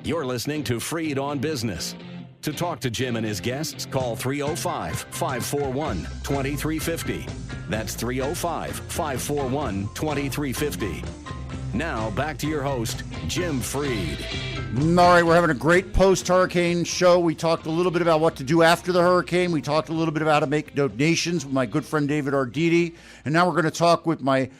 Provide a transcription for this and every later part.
You're listening to Freed on Business. To talk to Jim and his guests, call 305-541-2350. That's 305-541-2350. Now, back to your host, Jim Freed. All right, we're having a great post-hurricane show. We talked a little bit about what to do after the hurricane. We talked a little bit about how to make donations with my good friend David Arditi. And now we're going to talk with my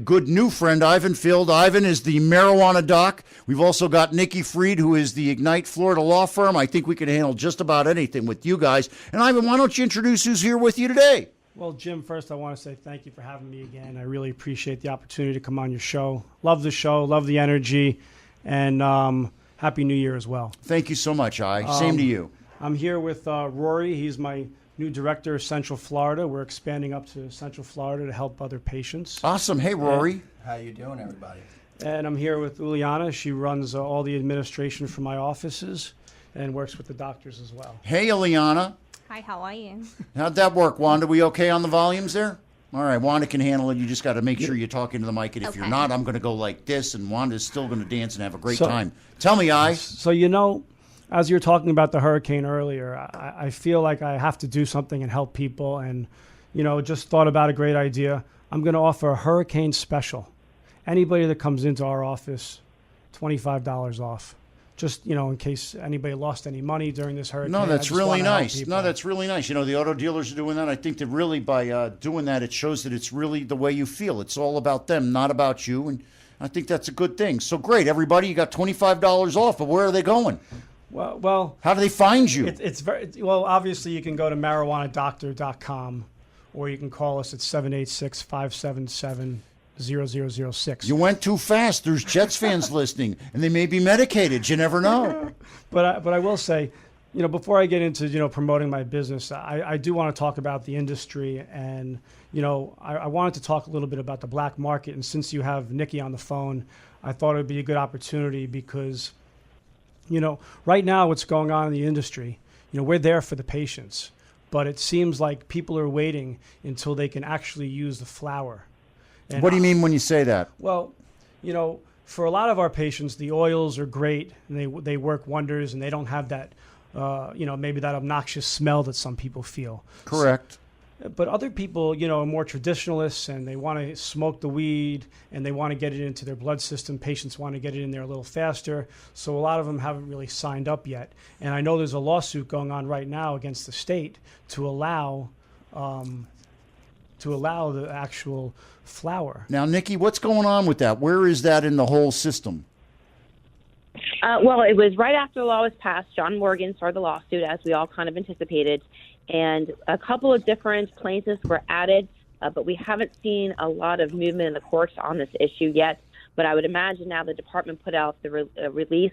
good new friend, Ivan Field. Ivan is the marijuana doc. We've also got Nikki Freed, who is the Ignite Florida law firm. I think we can handle just about anything with you guys. And Ivan, why don't you introduce who's here with you today? Well, Jim, first I want to say thank you for having me again. I really appreciate the opportunity to come on your show. Love the show, love the energy, and Happy New Year as well. Thank you so much, Same to you. I'm here with Rory. He's my new director of Central Florida. We're expanding up to Central Florida to help other patients. Awesome. Hey, Rory. How you doing, everybody? And I'm here with Uliana. She runs all the administration for my offices and works with the doctors as well. Hey, Uliana. Hi, how are you? How'd that work, Wanda? We okay on the volumes there? All right, Wanda can handle it. You just got to make sure you're talking to the mic. And if you're not, I'm going to go like this, and Wanda's still going to dance and have a great time. Tell me, So, as you're talking about the hurricane earlier, I feel like I have to do something and help people. And, just thought about a great idea. I'm going to offer a hurricane special. Anybody that comes into our office, $25 off. Just, in case anybody lost any money during this hurricane. No, that's really nice. No, that's really nice. The auto dealers are doing that. I think that really by doing that, it shows that it's really the way you feel. It's all about them, not about you. And I think that's a good thing. So great, everybody. You got $25 off, but where are they going? Well, how do they find you? It's very well. Obviously, you can go to marijuanadoctor.com, or you can call us at 786-577-0006. You went too fast. There's Jets fans listening, and they may be medicated. You never know. But I will say, before I get into promoting my business, I do want to talk about the industry, and I wanted to talk a little bit about the black market. And since you have Nikki on the phone, I thought it would be a good opportunity because, right now what's going on in the industry, we're there for the patients, but it seems like people are waiting until they can actually use the flower. And what do you mean when you say that? Well, for a lot of our patients, the oils are great and they work wonders, and they don't have that, maybe that obnoxious smell that some people feel. Correct. But other people, are more traditionalists, and they want to smoke the weed and they want to get it into their blood system. Patients want to get it in there a little faster. So a lot of them haven't really signed up yet. And I know there's a lawsuit going on right now against the state to allow the actual flower. Now, Nikki, what's going on with that? Where is that in the whole system? Well, it was right after the law was passed. John Morgan started the lawsuit, as we all kind of anticipated, and a couple of different plaintiffs were added, but we haven't seen a lot of movement in the courts on this issue yet. But I would imagine now the department put out the release,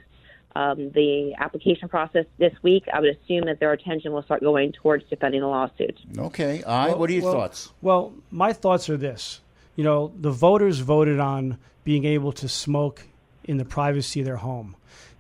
the application process this week. I would assume that their attention will start going towards defending the lawsuit. Okay. What are your thoughts? Well, my thoughts are this. The voters voted on being able to smoke in the privacy of their home.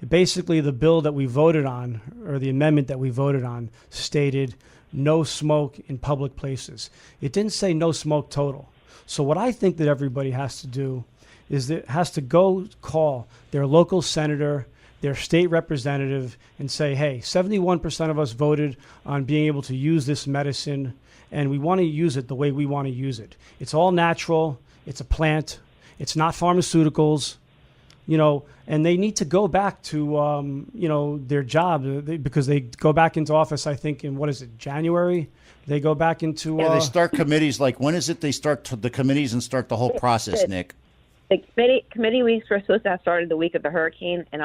Basically, the bill that we voted on, or the amendment that we voted on, stated no smoke in public places. It didn't say no smoke total. So what I think that everybody has to do is that has to go call their local senator, their state representative, and say, hey, 71% of us voted on being able to use this medicine, and we want to use it the way we want to use it. It's all natural. It's a plant. It's not pharmaceuticals, and they need to go back to, their job because they go back into office, I think, in, January? They go back into... they start committees. Like, when is it they start the committees and start the whole process, Nick? The committee weeks were supposed to have started the week of the hurricane, and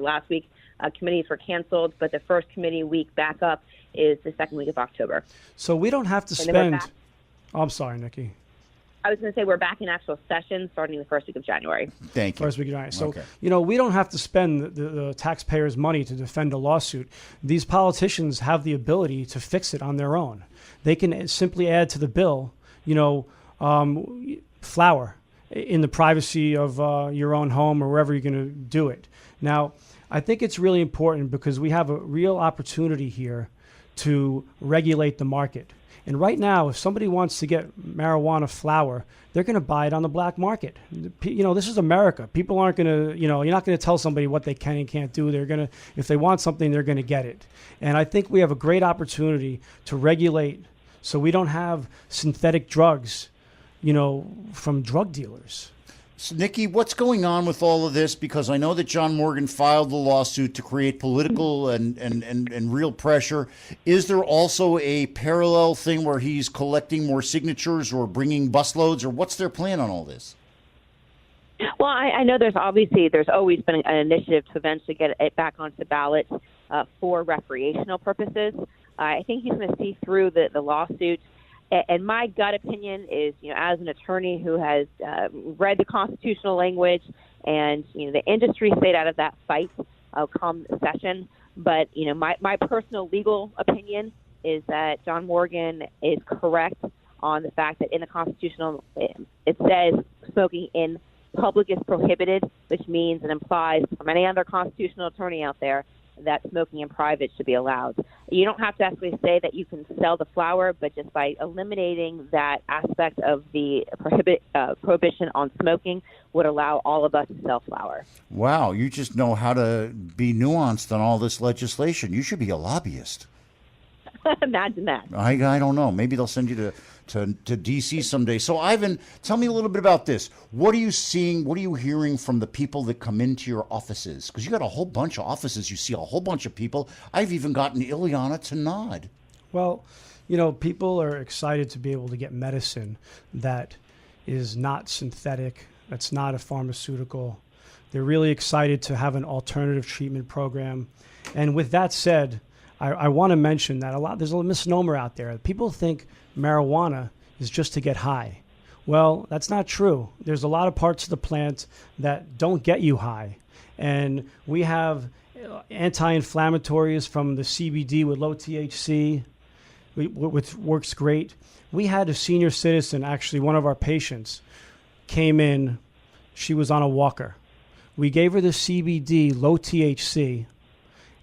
last week committees were canceled, but the first committee week back up is the second week of October. So we don't have to spend... I'm sorry, Nikki. I was going to say we're back in actual session starting the first week of January. Thank you. First week of January. So, we don't have to spend the taxpayers' money to defend a lawsuit. These politicians have the ability to fix it on their own. They can simply add to the bill, flower in the privacy of your own home or wherever you're going to do it. Now, I think it's really important because we have a real opportunity here to regulate the market. And right now, if somebody wants to get marijuana flower, they're going to buy it on the black market. This is America. People aren't going to, you're not going to tell somebody what they can and can't do. They're going to, if they want something, they're going to get it. And I think we have a great opportunity to regulate so we don't have synthetic drugs, from drug dealers. So, Nikki, what's going on with all of this? Because I know that John Morgan filed the lawsuit to create political and real pressure. Is there also a parallel thing where he's collecting more signatures or bringing busloads, or what's their plan on all this? Well, I know there's always been an initiative to eventually get it back onto the ballot for recreational purposes. I think he's going to see through the lawsuit. And my gut opinion is, as an attorney who has read the constitutional language and, the industry stayed out of that fight come session. But, my personal legal opinion is that John Morgan is correct on the fact that in the constitutional, it says smoking in public is prohibited, which means and implies from any other constitutional attorney out there that smoking in private should be allowed. You don't have to actually say that you can sell the flower, but just by eliminating that aspect of the prohibition on smoking would allow all of us to sell flower. Wow, you just know how to be nuanced on all this legislation. You should be a lobbyist. Imagine that. I don't know. Maybe they'll send you to D.C. someday. So, Ivan, tell me a little bit about this. What are you seeing? What are you hearing from the people that come into your offices? Because you got a whole bunch of offices. You see a whole bunch of people. I've even gotten Ileana to nod. Well, people are excited to be able to get medicine that is not synthetic, that's not a pharmaceutical. They're really excited to have an alternative treatment program. And with that said, I want to mention that there's a misnomer out there. People think marijuana is just to get high. Well, that's not true. There's a lot of parts of the plant that don't get you high. And we have anti-inflammatories from the CBD with low THC, which works great. We had a senior citizen, actually one of our patients, came in. She was on a walker. We gave her the CBD, low THC,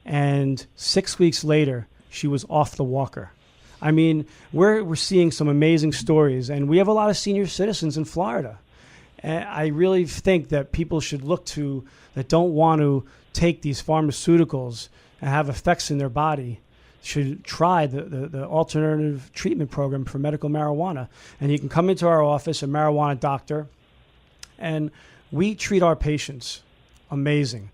and 6 weeks later, she was off the walker. I mean, we're seeing some amazing stories, and we have a lot of senior citizens in Florida. And I really think that people should that don't want to take these pharmaceuticals and have effects in their body, should try the alternative treatment program for medical marijuana. And you can come into our office, a marijuana doctor, and we treat our patients amazing.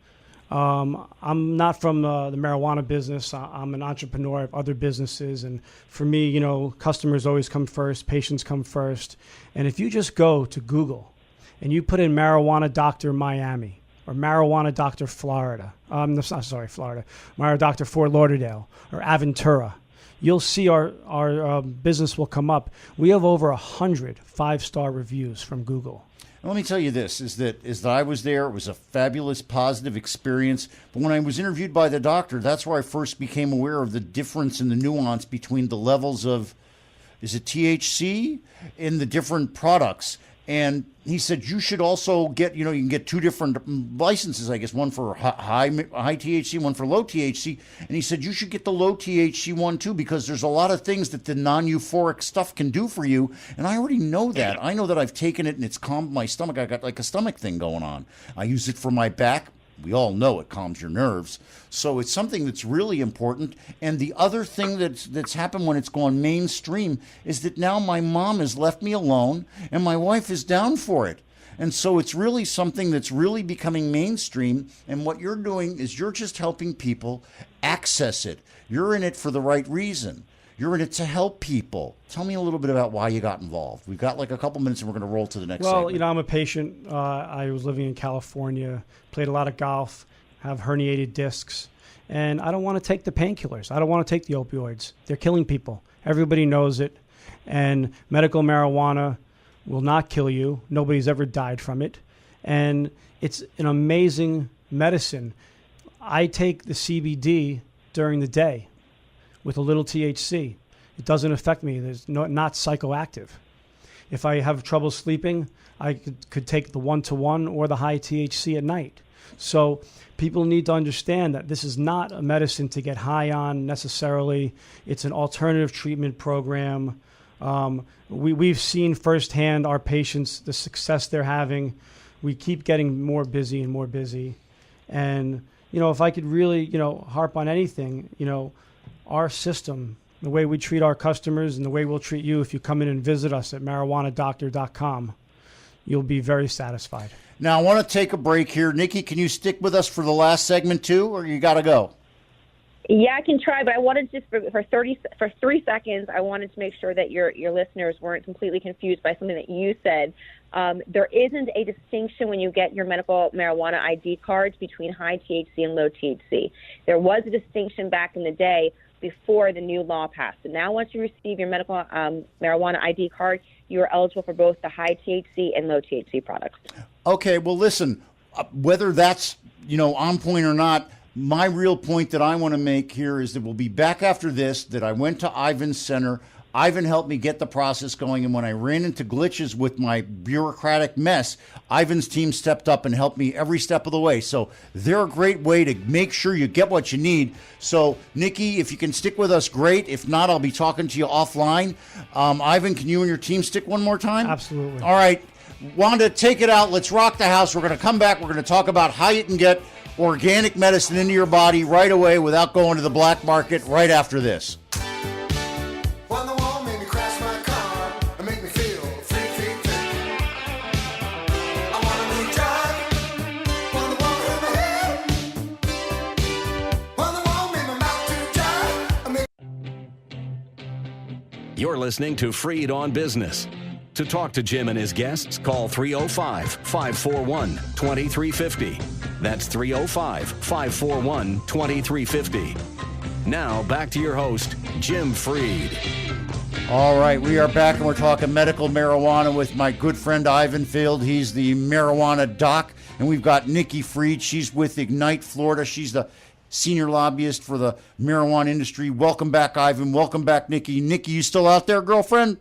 I'm not from the marijuana business. I'm an entrepreneur. I have other businesses. And for me, customers always come first, patients come first. And if you just go to Google and you put in marijuana doctor Miami or marijuana doctor Florida, Florida, marijuana doctor Fort Lauderdale or Aventura, you'll see our business will come up. We have over 100 5-star reviews from Google. Let me tell you this, is that I was there. It was a fabulous, positive experience. But when I was interviewed by the doctor, that's where I first became aware of the difference in the nuance between the levels of, is it THC, in the different products. And he said you should also get, you can get two different licenses, I guess, one for high THC, one for low THC. And he said you should get the low THC one too, because there's a lot of things that the non-euphoric stuff can do for you. And I already know that. I know that I've taken it and it's calmed my stomach. I got like a stomach thing going on. I use it for my back. We all know it calms your nerves. So it's something that's really important. And the other thing that's happened when it's gone mainstream is that now my mom has left me alone and my wife is down for it. And so it's really something that's really becoming mainstream. And what you're doing is you're just helping people access it. You're in it for the right reason. You're in it to help people. Tell me a little bit about why you got involved. We've got like a couple minutes and we're going to roll to the next segment. Well, I'm a patient. I was living in California, played a lot of golf, have herniated discs, and I don't want to take the painkillers. I don't want to take the opioids. They're killing people. Everybody knows it. And medical marijuana will not kill you. Nobody's ever died from it. And it's an amazing medicine. I take the CBD during the day with a little THC. It doesn't affect me. It's not psychoactive. If I have trouble sleeping, I could take the 1-to-1 or the high THC at night. So people need to understand that this is not a medicine to get high on necessarily. It's an alternative treatment program. We've seen firsthand our patients, the success they're having. We keep getting more busy and more busy. And, if I could really, harp on anything, our system, the way we treat our customers and the way we'll treat you if you come in and visit us at marijuanadoctor.com, you'll be very satisfied. Now, I want to take a break here. Nikki, can you stick with us for the last segment too, or you got to go? Yeah, I can try, but I wanted just for 3 seconds, I wanted to make sure that your listeners weren't completely confused by something that you said. There isn't a distinction when you get your medical marijuana ID cards between high THC and low THC. There was a distinction back in the day before the new law passed. And now once you receive your medical marijuana ID card, you are eligible for both the high THC and low THC products. Okay, well, listen, whether that's, on point or not, my real point that I want to make here is that we'll be back after this, that I went to Ivan's center. Ivan helped me get the process going, and when I ran into glitches with my bureaucratic mess, Ivan's team stepped up and helped me every step of the way. So they're a great way to make sure you get what you need. So, Nikki, if you can stick with us, great. If not, I'll be talking to you offline. Ivan, can you and your team stick one more time? Absolutely. All right. Wanda, take it out. Let's rock the house. We're going to come back. We're going to talk about how you can get organic medicine into your body right away without going to the black market right after this. You're listening to Freed on Business. To talk to Jim and his guests, call 305-541-2350. That's 305-541-2350. Now, back to your host, Jim Freed. All right, we are back, and we're talking medical marijuana with my good friend Ivan Field. He's the marijuana doc, and we've got Nikki Freed. She's with Ignite Florida. She's the senior lobbyist for the marijuana industry. Welcome back, Ivan. Welcome back, Nikki. Nikki, you still out there, girlfriend?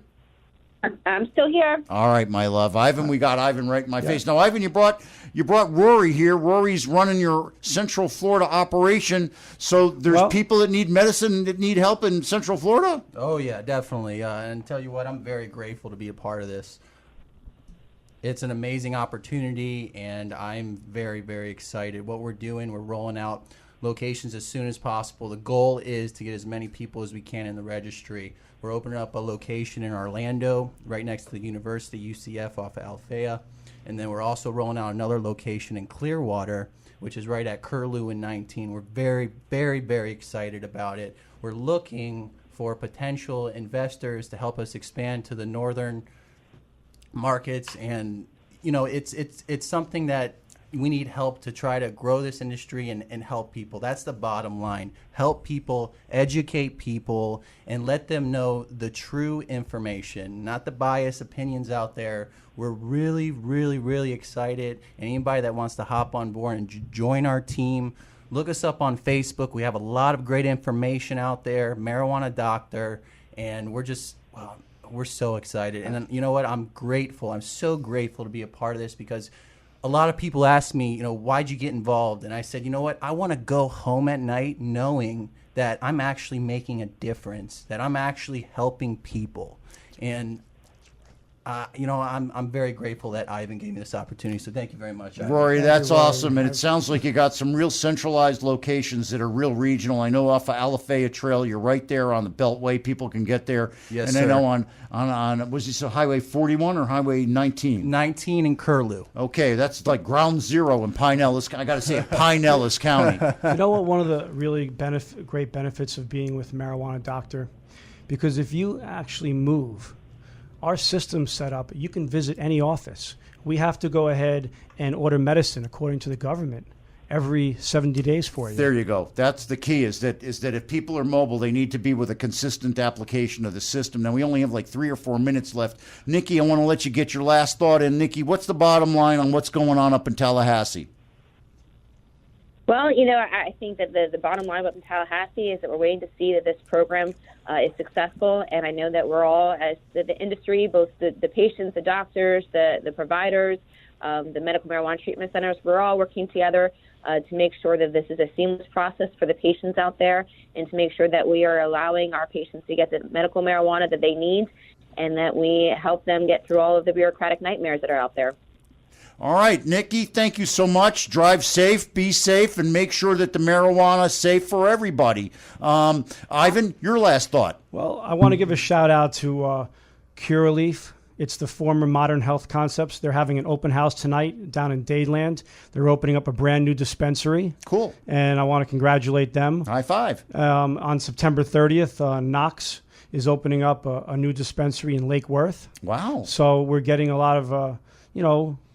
I'm still here. All right, my love. Ivan, we got Ivan right in my face. Now, Ivan, you brought Rory here. Rory's running your Central Florida operation. So there's people that need medicine that need help in Central Florida? Oh, yeah, definitely. And tell you what, I'm very grateful to be a part of this. It's an amazing opportunity, and I'm very, very excited. What we're doing, we're rolling out locations as soon as possible. The goal is to get as many people as we can in the registry. We're opening up a location in Orlando, right next to the university, UCF, off of Alfea. And then we're also rolling out another location in Clearwater, which is right at Curlew and 19. We're very, very, very excited about it. We're looking for potential investors to help us expand to the northern markets. And, it's something that we need help to try to grow this industry and help people. That's the bottom line. Help people, educate people, and let them know the true information, not the biased opinions out there. We're really, really, really excited. And anybody that wants to hop on board and join our team, look us up on Facebook. We have a lot of great information out there, Marijuana Doctor, and we're just, we're so excited. And then, you know what? I'm grateful. I'm so grateful to be a part of this, because a lot of people ask me, why'd you get involved? And I said, you know what? I want to go home at night knowing that I'm actually making a difference, that I'm actually helping people. And, I'm very grateful that Ivan gave me this opportunity. So thank you very much, Ivan. Rory, that's awesome. And it sounds like you got some real centralized locations that are real regional. I know off of Alafaya Trail, you're right there on the Beltway. People can get there. Yes, and sir. I know on was this Highway 41 or Highway 19? 19 in Curlew. Okay, that's like ground zero in Pinellas. I got to say, Pinellas County. You know what? One of the really great benefits of being with Marijuana Doctor, because if you actually move, our system's set up, you can visit any office. We have to go ahead and order medicine according to the government every 70 days for you. There you go. That's the key, is that if people are mobile, they need to be with a consistent application of the system. Now, we only have like 3 or 4 minutes left. Nikki, I want to let you get your last thought in. Nikki, what's the bottom line on what's going on up in Tallahassee? Well, I think that the bottom line up in Tallahassee is that we're waiting to see that this program is successful. And I know that we're all, as the industry, both the patients, the doctors, the providers, the medical marijuana treatment centers. We're all working together to make sure that this is a seamless process for the patients out there, and to make sure that we are allowing our patients to get the medical marijuana that they need, and that we help them get through all of the bureaucratic nightmares that are out there. All right, Nikki, thank you so much. Drive safe, be safe, and make sure that the marijuana is safe for everybody. Ivan, your last thought. Well, I want to give a shout out to Curaleaf. It's the former Modern Health Concepts. They're having an open house tonight down in Dadeland. They're opening up a brand new dispensary. Cool. And I want to congratulate them. High five. On September 30th, Knox is opening up a new dispensary in Lake Worth. Wow. So we're getting a lot of,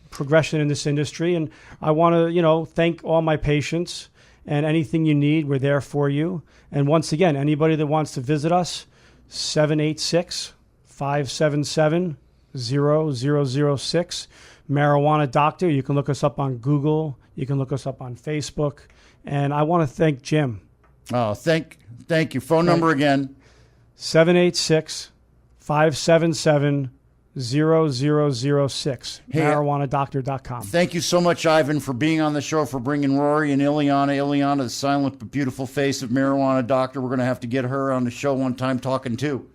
progression in this industry. And I want to, thank all my patients, and anything you need, we're there for you. And once again, anybody that wants to visit us, 786-577-0006, Marijuana Doctor. You can look us up on Google. You can look us up on Facebook. And I want to thank Jim. Oh, thank you. Phone number again. 786-577-0006, marijuanadoctor.com. Thank you so much, Ivan, for being on the show, for bringing Rory and Ileana, the silent but beautiful face of Marijuana Doctor. We're going to have to get her on the show one time talking too.